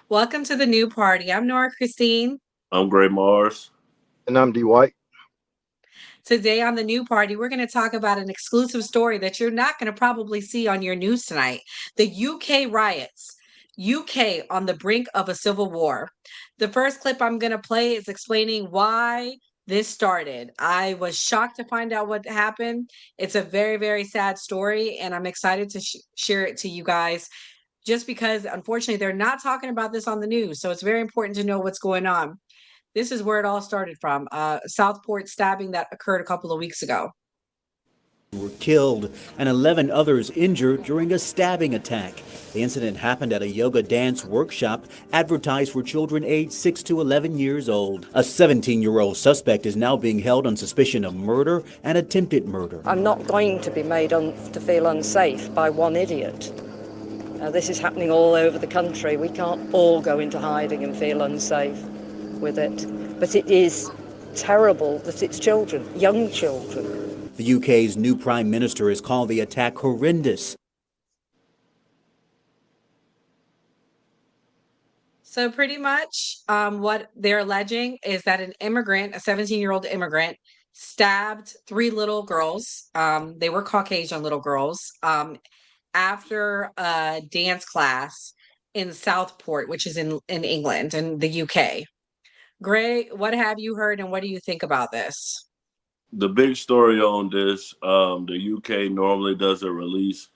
Welcome to the new party. I'm Nora Christine. I'm Gray Mars. And I'm D White. Today on the new party, we're going to talk about an exclusive story that you're not going to probably see on your news tonight. The UK riots. UK on the brink of a civil war. The first clip I'm going to play is explaining why this started. I was shocked to find out what happened. It's a very, very sad story, and I'm excited to share it to you guys just because, unfortunately, they're not talking about this on the news. So it's very important to know what's going on. This is where it all started from. Southport stabbing that occurred a couple of weeks ago. Were killed and 11 others injured during a stabbing attack. The incident happened at a yoga dance workshop advertised for children aged 6 to 11 years old. A 17-year-old suspect is now being held on suspicion of murder and attempted murder. I'm not going to be made to feel unsafe by one idiot. This is happening all over the country. We can't all go into hiding and feel unsafe with it. But it is terrible that it's children, young children. The UK's new Prime Minister has called the attack horrendous. So pretty much what they're alleging is that an immigrant, a 17-year-old immigrant, stabbed three little girls. They were Caucasian little girls after a dance class in Southport, which is in England, in the UK. Gray, what have you heard and what do you think about this? The big story on this, the UK normally doesn't release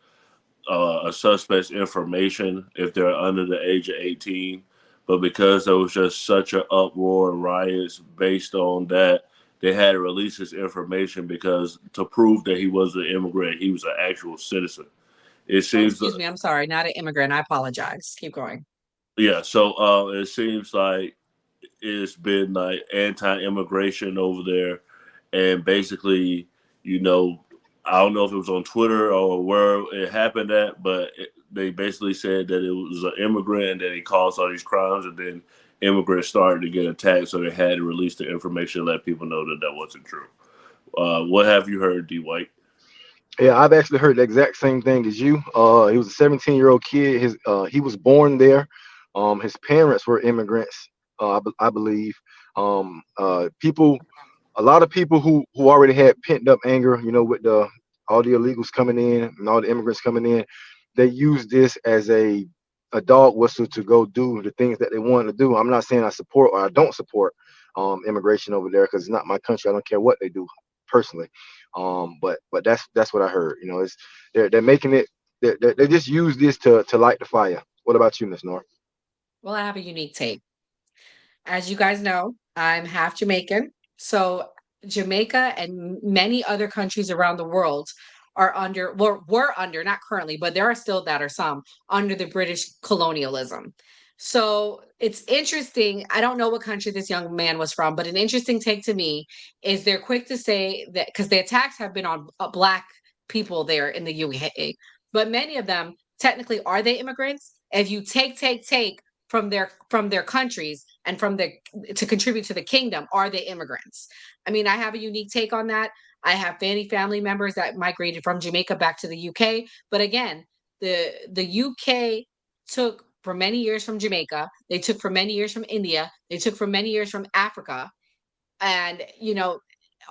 a suspect's information if they're under the age of 18. But because there was just such an uproar and riots based on that, they had to release his information because to prove that he was an immigrant, he was an actual citizen. It Oh, seems, excuse me, I'm sorry, not an immigrant. I apologize. Keep going. yeah. So it seems like it's been like anti-immigration over there, and basically, you know, I don't know if it was on Twitter or where it happened at, but they basically said that it was an immigrant and that he caused all these crimes, and then immigrants started to get attacked, so they had to release the information and let people know that that wasn't true. What have you heard, D. White? Yeah, I've actually heard the exact same thing as you. He was a 17-year-old kid. He was born there. His parents were immigrants, I believe. People, a lot of people who already had pent up anger, with the all the illegals coming in and all the immigrants coming in, they used this as a dog whistle to go do the things that they wanted to do. I'm not saying I support or I don't support immigration over there because it's not my country. I don't care what they do personally. But that's what I heard. It's they're making it. They just use this to light the fire. What about you, Miss Nora? Well, I have a unique take. As you guys know, I'm half Jamaican. So Jamaica and many other countries around the world are under, well, were under, not currently, but there are still that are some under the British colonialism. So it's interesting. I don't know what country this young man was from, but an interesting take to me is they're quick to say that because the attacks have been on Black people there in the UK, but many of them technically are they immigrants? If you take from their countries and from their to contribute to the kingdom, are they immigrants? I mean, I have a unique take on that. I have many family members that migrated from Jamaica back to the UK, but again, the UK took for many years from Jamaica, they took for many years from India, they took for many years from Africa, and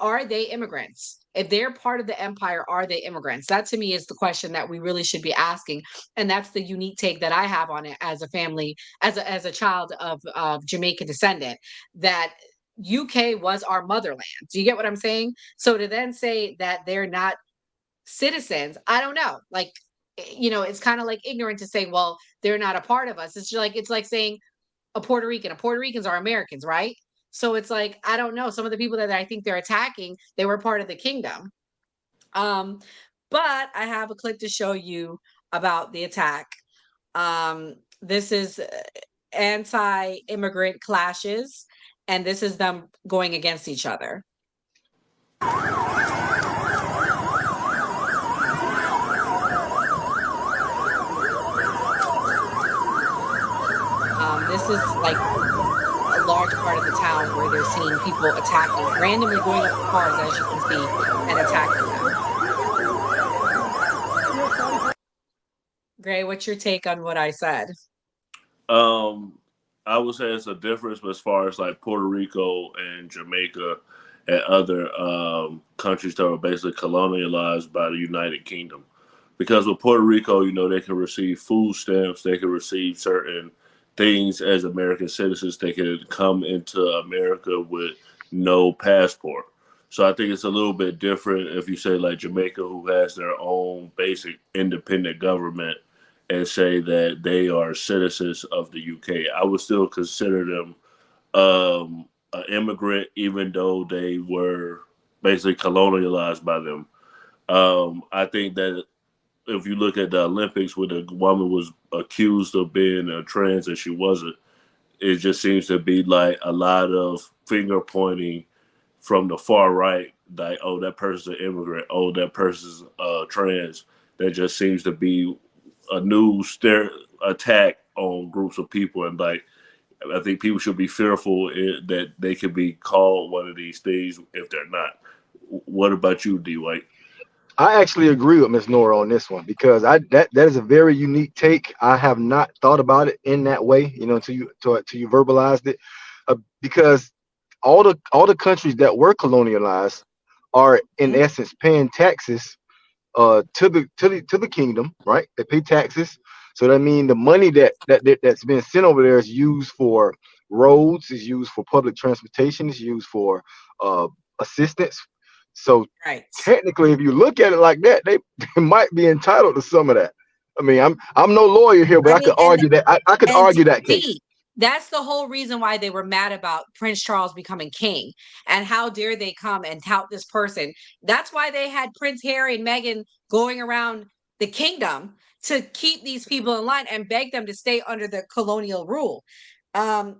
are they immigrants? If they're part of the empire, are they immigrants? That to me is the question that we really should be asking, and that's the unique take that I have on it as a family, as a child of Jamaican descendant. That UK was our motherland. Do you get what I'm saying? So to then say that they're not citizens, I don't know. Like, it's kind of like ignorant to say, well, they're not a part of us. It's like saying a Puerto Rican. A Puerto Ricans are Americans, right? So it's like, I don't know. Some of the people that I think they're attacking, they were part of the kingdom. Um, but I have a clip to show you about the attack. This is anti-immigrant clashes, and this is them going against each other. This is like a large part of the town where they're seeing people attacking, randomly going up to cars, as you can see, and attacking them. Gray, what's your take on what I said? I would say it's a difference as far as like Puerto Rico and Jamaica and other countries that were basically colonialized by the United Kingdom. Because with Puerto Rico, they can receive food stamps, they can receive certain things as American citizens. They can come into America with no passport. So I think it's a little bit different if you say like Jamaica, who has their own basic independent government, and say that they are citizens of the UK. I would still consider them an immigrant, even though they were basically colonialized by them. I think that if you look at the Olympics, where the woman was accused of being a trans and she wasn't, it just seems to be like a lot of finger pointing from the far right, like, oh, that person's an immigrant, oh, that person's trans. That just seems to be a new attack on groups of people, and like I think people should be fearful that they could be called one of these things if they're not. What about you, D. White? I actually agree with Miss Nora on this one because that is a very unique take. I have not thought about it in that way, until you verbalized it, because all the countries that were colonialized are in Mhm. essence paying taxes to the kingdom, right? They pay taxes. So that means the money that's been sent over there is used for roads, is used for public transportation, is used for uh, assistance. So Right. technically, if you look at it like that, they might be entitled to some of that. I mean, I'm no lawyer here, but I I mean, could argue that I could and argue that case. D, that's the whole reason why they were mad about Prince Charles becoming king. And how dare they come and tout this person? That's why they had Prince Harry and Meghan going around the kingdom to keep these people in line and beg them to stay under the colonial rule. And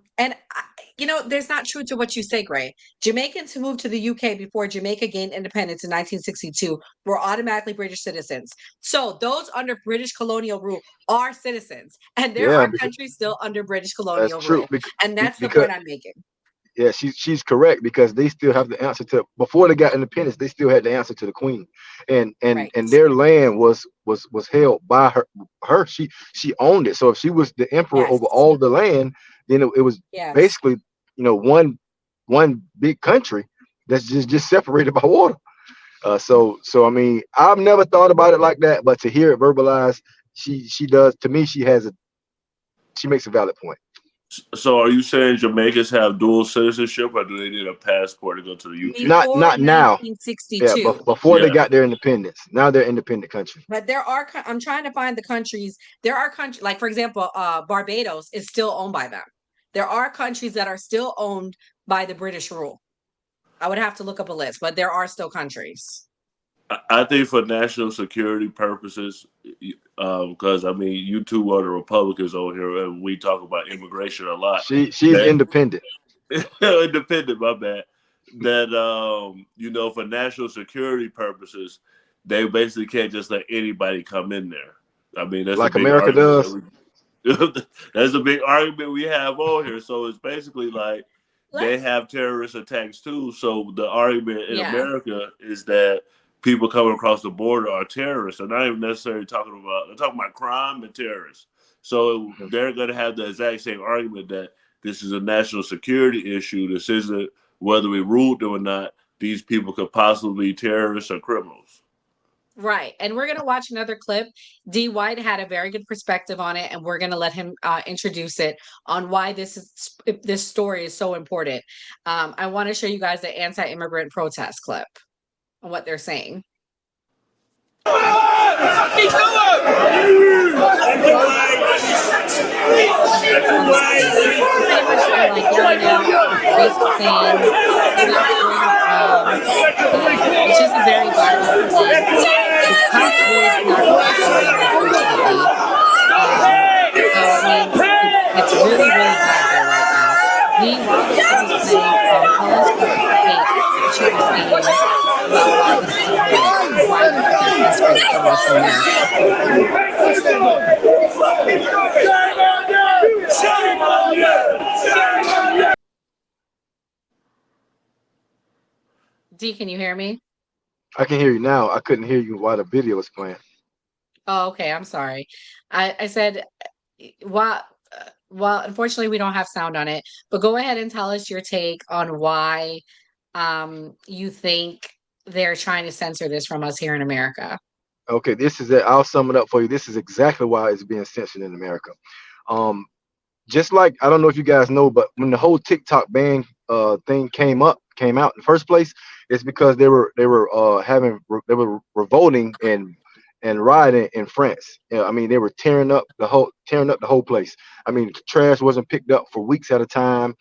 there's not true to what you say, Gray. Jamaicans who moved to the UK before Jamaica gained independence in 1962 were automatically British citizens. So those under British colonial rule are citizens, and there Yeah, are because countries still under British that's colonial true. rule, and that's the Because point I'm making. yeah, she's correct because they still have the answer to before they got independence. They still had the answer to the queen, and Right. their land was held by her. She owned it. So if she was the emperor over Yes. all the land, then it was Yes. basically one big country that's just separated by water. So I mean, I've never thought about it like that, but to hear it verbalized, she does. To me, she makes a valid point. So are you saying Jamaicans have dual citizenship, or do they need a passport to go to the UK? Before Not now. Yeah, but 1962. before they Yeah. got their independence, now they're independent country. But I'm trying to find the countries. There are countries, like for example, Barbados is still owned by them. There are countries that are still owned by the British rule. I would have to look up a list, but there are still countries. I think for national security purposes, because I mean, you two are the Republicans over here, and we talk about immigration a lot. She's That independent. independent, my bad. That for national security purposes, they basically can't just let anybody come in there. I mean, that's a Like big America argument does. that that's a big argument we have on here. So it's basically like they Let's have terrorist attacks too. So the argument in Yeah. America is that people coming across the border are terrorists. They're not even necessarily they're talking about crime and terrorists. So Mhm. they're going to have the exact same argument that this is a national security issue. This isn't whether we ruled them or not. These people could possibly be terrorists or criminals. Right. And we're going to watch another clip. D. White had a very good perspective on it, and we're going to let him introduce it on why this story is so important. I want to show you guys the anti-immigrant protest clip and what they're saying. Pretty much they're like yelling out racist things about it's just a very violent thing. The cops' voice not cooperating, unfortunately. So I mean, it's really, really bad there right now. Dee, while the clip is playing, tell us what you were saying about why this is important and why you think it's best for us in America. Dee, can you hear me? I can hear you now. I couldn't hear you while the video was playing. Oh, okay. I'm sorry. I said, why well, unfortunately, we don't have sound on it, but go ahead and tell us your take on why you think they're trying to censor this from us here in America. Okay, this is it. I'll sum it up for you. This is exactly why it's being censored in America. Um, just like I don't know if you guys know, but when the whole TikTok ban thing came out in the first place, it's because they were revolting and rioting in France. I mean, they were tearing up the whole place. I mean, trash wasn't picked up for weeks at a time.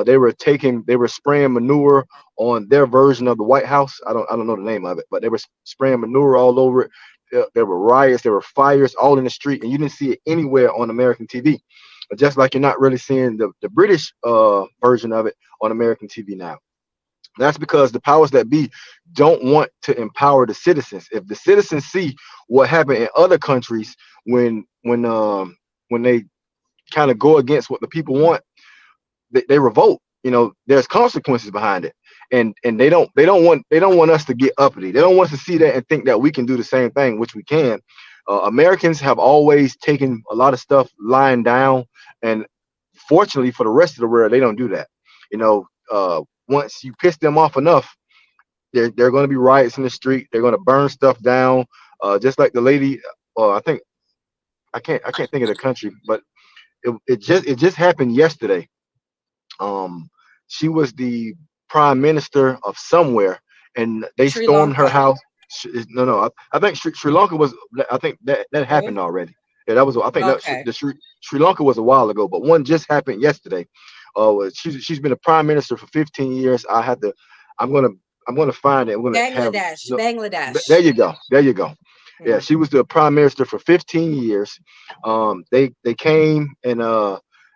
They were spraying manure on their version of the White House. I don't know the name of it, but they were spraying manure all over it. There were riots, there were fires all in the street, and you didn't see it anywhere on American TV. Just like you're not really seeing the British version of it on American TV now. That's because the powers that be don't want to empower the citizens. If the citizens see what happened in other countries when they kind of go against what the people want, they revolt. You know, there's consequences behind it, and they don't want us to get uppity. They don't want us to see that and think that we can do the same thing, which we can. Americans have always taken a lot of stuff lying down, and fortunately for the rest of the world, they don't do that. You know, once you piss them off enough, they're going to be riots in the street. They're going to burn stuff down. Just like the lady, I think I can't think of the country, but it just happened yesterday. um she was the prime minister of somewhere, and they Sri stormed her Lanka. house. No, no, I think Sri Lanka was. I think that happened Really? already. Yeah, that was. I think that Okay. Sri Lanka was a while ago, but one just happened yesterday. She's been a prime minister for 15 years. I'm gonna I'm gonna find it. I'm gonna have. Bangladesh. No, there Bangladesh. you go. There you go. Yeah, Hmm. she was the prime minister for 15 years. They came and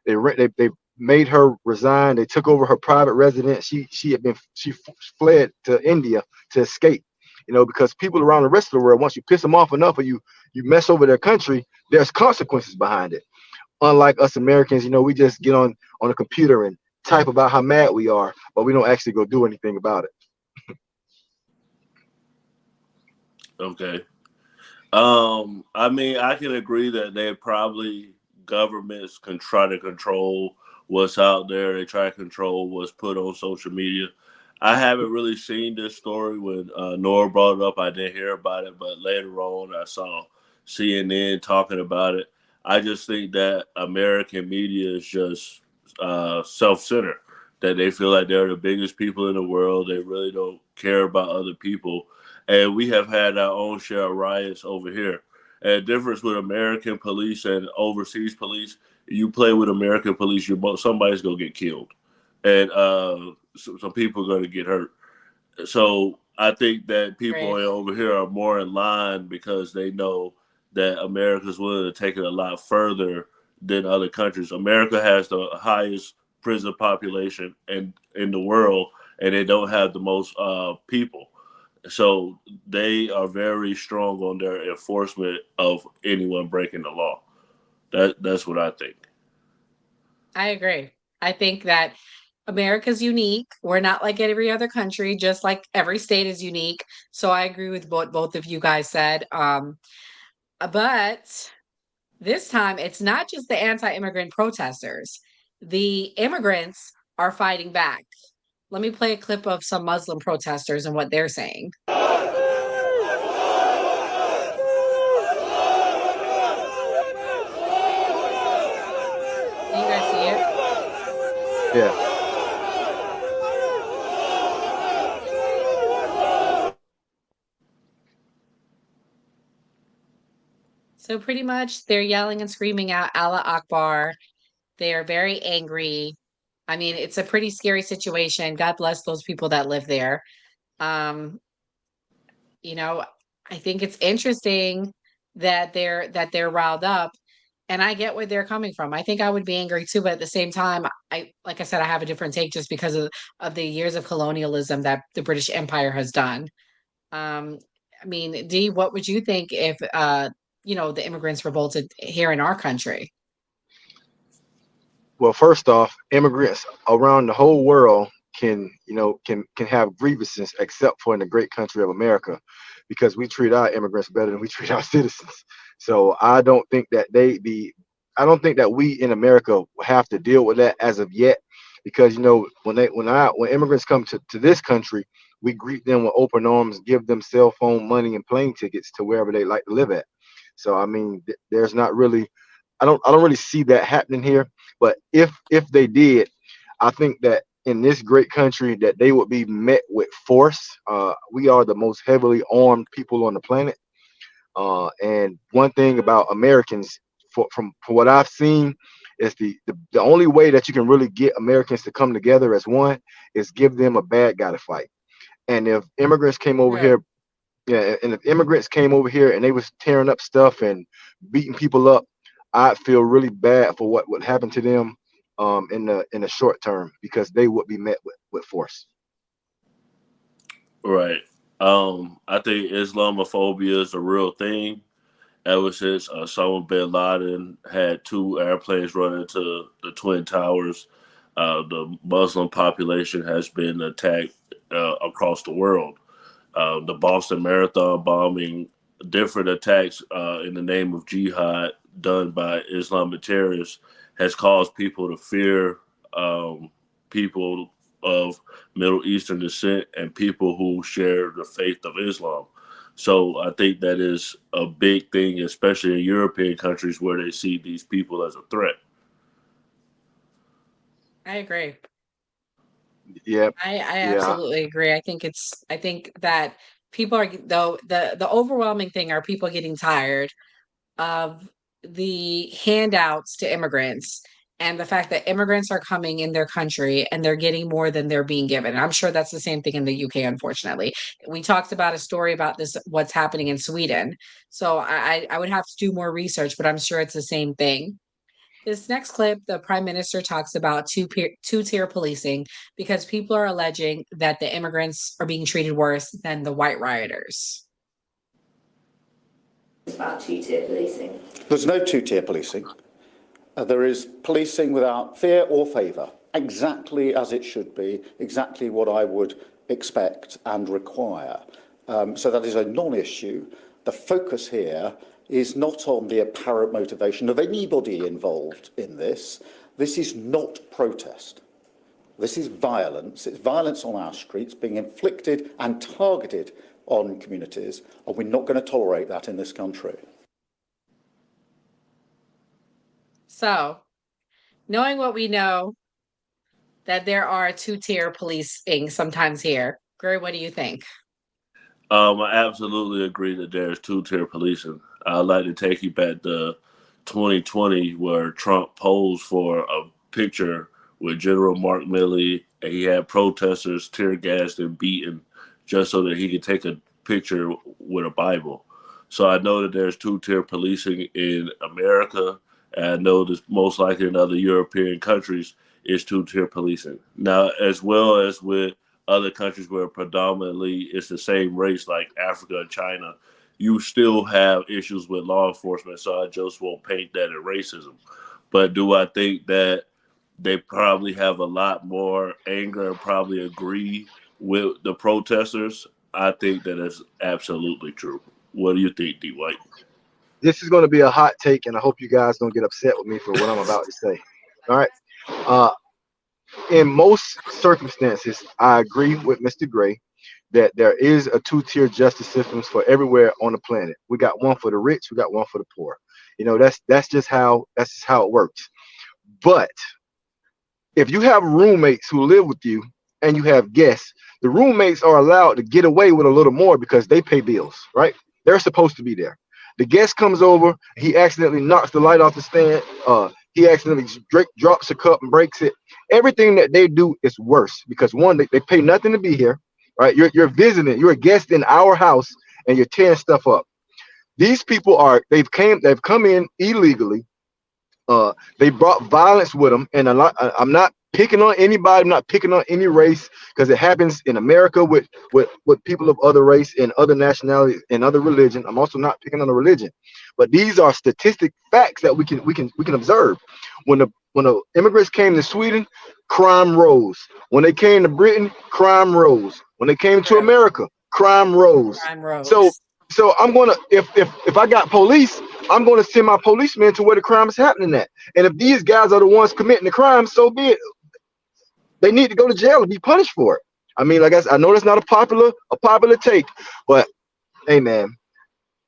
they made her resign. They took over her private residence. She fled to India to escape. You know, because people around the rest of the world, once you piss them off enough or you mess over their country, there's consequences behind it. Unlike us Americans, you know, we just get on a computer and type about how mad we are, but we don't actually go do anything about it. Okay. I mean, I can agree that they probably governments can try to control what's out there. They try to control what's put on social media. I haven't really seen this story when Nora brought it up. I didn't hear about it, but later on, I saw CNN talking about it. I just think that American media is just self-centered. That they feel like they're the biggest people in the world. They really don't care about other people, and we have had our own share of riots over here. And the difference with American police and overseas police, you play with American police, somebody's gonna get killed, and some people are gonna get hurt. So I think that people Right. over here are more in line because they know that America's willing to take it a lot further than other countries. America has the highest prison population in the world, and they don't have the most people. So they are very strong on their enforcement of anyone breaking the law. That's what I think. I agree. I think that America's unique. We're not like every other country, just like every state is unique. So I agree with what both of you guys said. But this time it's not just the anti-immigrant protesters. The immigrants are fighting back. Let me play a clip of some Muslim protesters and what they're saying. Can you guys see it? Yeah. So pretty much they're yelling and screaming out Allah Akbar. They are very angry. I mean, it's a pretty scary situation. God bless those people that live there. Um, you know, I think it's interesting that they're riled up, and I get where they're coming from. I think I would be angry too, but at the same time, I like I said, I have a different take just because of the years of colonialism that the British Empire has done. Um, I mean, Dee, what would you think if the immigrants revolted here in our country? Well, first off, immigrants around the whole world can have grievances except for in the great country of America, because we treat our immigrants better than we treat our citizens. So I don't think that they the I don't think that we in America have to deal with that as of yet, because when immigrants come to this country, we greet them with open arms, give them cell phone money and plane tickets to wherever they like to live at. So I mean, there's not really, I don't really see that happening here. But if they did, I think that in this great country that they would be met with force. We are the most heavily armed people on the planet. And one thing about Americans, from what I've seen, is the only way that you can really get Americans to come together as one is give them a bad guy to fight. And if immigrants came over True. here, yeah, and if immigrants came over here and they was tearing up stuff and beating people up, I'd feel really bad for what would happen to them in the short term, because they would be met with force. Right. I think Islamophobia is a real thing. Ever since Osama bin Laden had two airplanes run into the Twin Towers, the Muslim population has been attacked across the world. The Boston Marathon bombing, different attacks in the name of jihad done by Islamic terrorists has caused people to fear people of Middle Eastern descent and people who share the faith of Islam. So I think that is a big thing, especially in European countries where they see these people as a threat. I agree. Yeah, I yeah. absolutely agree. I think that people are though the overwhelming thing are people getting tired of the handouts to immigrants and the fact that immigrants are coming in their country and they're getting more than they're being given. I'm sure that's the same thing in the UK, unfortunately. We talked about a story about this, what's happening in Sweden. So I would have to do more research, but I'm sure it's the same thing. This next clip, the prime minister talks about two-tier policing because people are alleging that the immigrants are being treated worse than the white rioters. About two-tier policing. There's no two-tier policing. There is policing without fear or favour, exactly as it should be, exactly what I would expect and require. So that is a non-issue. The focus here is not on the apparent motivation of anybody involved in this. This is not protest. This is violence. It's violence on our streets being inflicted and targeted on communities, and we're not going to tolerate that in this country. So, knowing what we know, that there are two-tier policing sometimes here. Gary, what do you think? I absolutely agree that there's two-tier policing. I'd like to take you back to 2020 where Trump posed for a picture with General Mark Milley, and he had protesters tear gassed and beaten just so that he could take a picture with a Bible. So I know that there's two-tier policing in America, and I know that most likely in other European countries is two-tier policing. Now, as well as with other countries where predominantly it's the same race, like Africa and China, you still have issues with law enforcement. So I just won't paint that as racism. But do I think that they probably have a lot more anger and probably agree with the protesters? I think that is absolutely true. What do you think, D. White? This is going to be a hot take, and I hope you guys don't get upset with me for what I'm about to say. All right. Uh, in most circumstances, I agree with Mr. Gray that there is a two-tier justice systems for everywhere on the planet. We got one for the rich, we got one for the poor. That's just how it works. But if you have roommates who live with you and you have guests, the roommates are allowed to get away with a little more because they pay bills, right? They're supposed to be there. The guest comes over, he accidentally knocks the light off the stand, he accidentally drops a cup and breaks it. Everything that they do is worse because one, they pay nothing to be here, right? You're visiting, you're a guest in our house and you're tearing stuff up. These people they've come in illegally. They brought violence with them, and I'm not picking on anybody. I'm not picking on any race because it happens in America with people of other race and other nationalities and other religion. I'm also not picking on a religion, but these are statistic facts that we can observe. When the immigrants came to Sweden, crime rose. When they came to Britain, crime rose. When they came to True. America, crime rose. Crime So rose. so I'm gonna if I got police, I'm going to send my policemen to where the crime is happening at. And if these guys are the ones committing the crime, so be it. They need to go to jail and be punished for it. I mean, like I know that's not a popular take, but hey, man,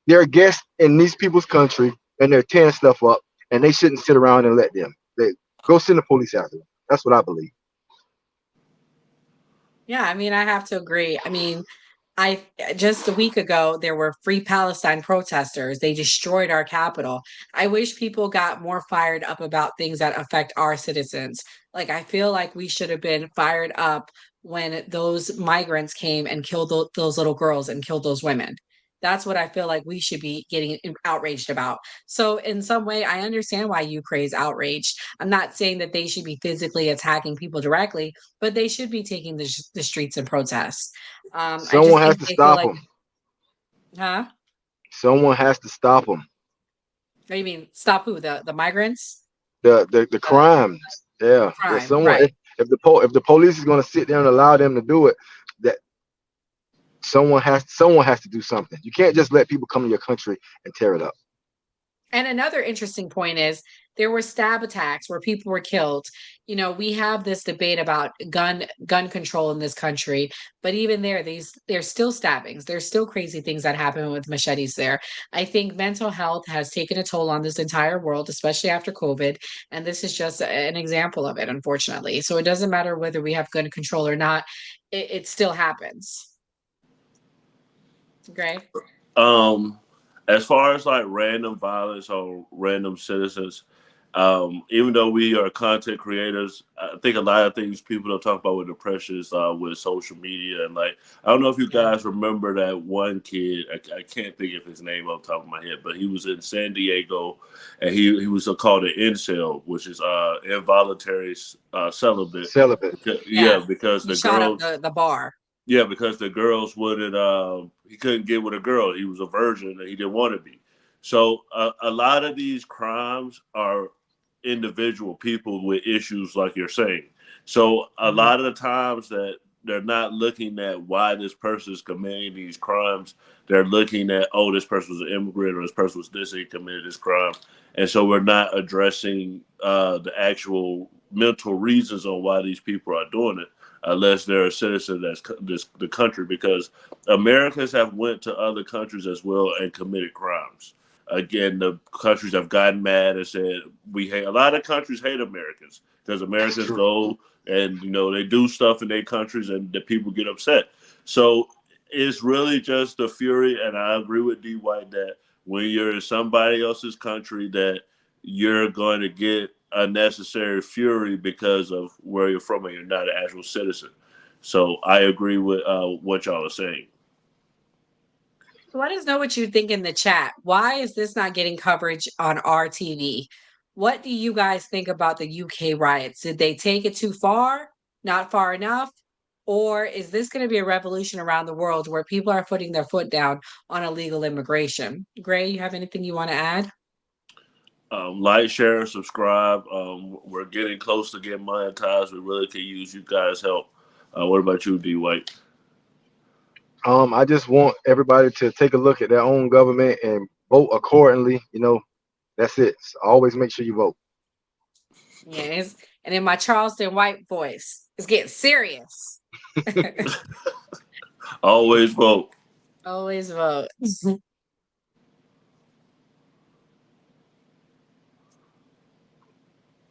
they're guests in these people's country and they're tearing stuff up, and they shouldn't sit around and let them. They go send the police after them. That's what I believe. Yeah, I mean, I have to agree. I mean, I just a week ago there were Free Palestine protesters. They destroyed our capital. I wish people got more fired up about things that affect our citizens. Like I feel like we should have been fired up when those migrants came and killed those little girls and killed those women. That's what I feel like we should be getting outraged about. So in some way, I understand why Ukraine's outraged. I'm not saying that they should be physically attacking people directly, but they should be taking the streets and protests. I just Someone has think to they feel stop like, them. huh? Someone has to stop them. What do you mean? Stop who? The migrants? The The crimes. Yeah, there's crime, someone. right? If the police is going to sit there and allow them to do it, that someone has to do something. You can't just let people come to your country and tear it up. And another interesting point is there were stab attacks where people were killed. You know, we have this debate about gun control in this country, but even there, there's still stabbings. There's still crazy things that happen with machetes there. I think mental health has taken a toll on this entire world, especially after COVID, and this is just an example of it, unfortunately. So it doesn't matter whether we have gun control or not, it still happens. Okay. Um, as far as like random violence on random citizens, even though we are content creators, I think a lot of things people don't talk about with depression is with social media. And like, I don't know if you Yeah. guys remember that one kid, I can't think of his name off the top of my head, but he was in San Diego and he was called an incel, which is involuntary celibate. Celibate. Yeah, Yeah. because He the shot up girls, the bar. yeah, because the girls wouldn't. He couldn't get with a girl. He was a virgin, and he didn't want to be. So a lot of these crimes are individual people with issues, like you're saying. So a Mhm. lot of the times that they're not looking at why this person is committing these crimes. They're looking at, oh, this person was an immigrant or this person was this and he committed this crime, and so we're not addressing the actual mental reasons on why these people are doing it unless they're a citizen that's the country, because Americans have went to other countries as well and committed crimes. Again, the countries have gotten mad and said we hate. A lot of countries hate Americans because That's Americans true. go and they do stuff in their countries and the people get upset. So it's really just the fury, and I agree with D White that when you're in somebody else's country, that you're going to get unnecessary fury because of where you're from and you're not an actual citizen. So I agree with what y'all are saying. So let us know what you think in the chat. Why is this not getting coverage on our TV? What do you guys think about the UK riots? Did they take it too far? Not far enough? Or is this going to be a revolution around the world where people are putting their foot down on illegal immigration? Gray, you have anything you want to add? Like, share, subscribe. We're getting close to getting monetized. We really could use you guys' help. What about you, D White? I just want everybody to take a look at their own government and vote accordingly. That's it. So always make sure you vote. Yes. And in my Charleston white voice, it's getting serious. Always vote. Always vote.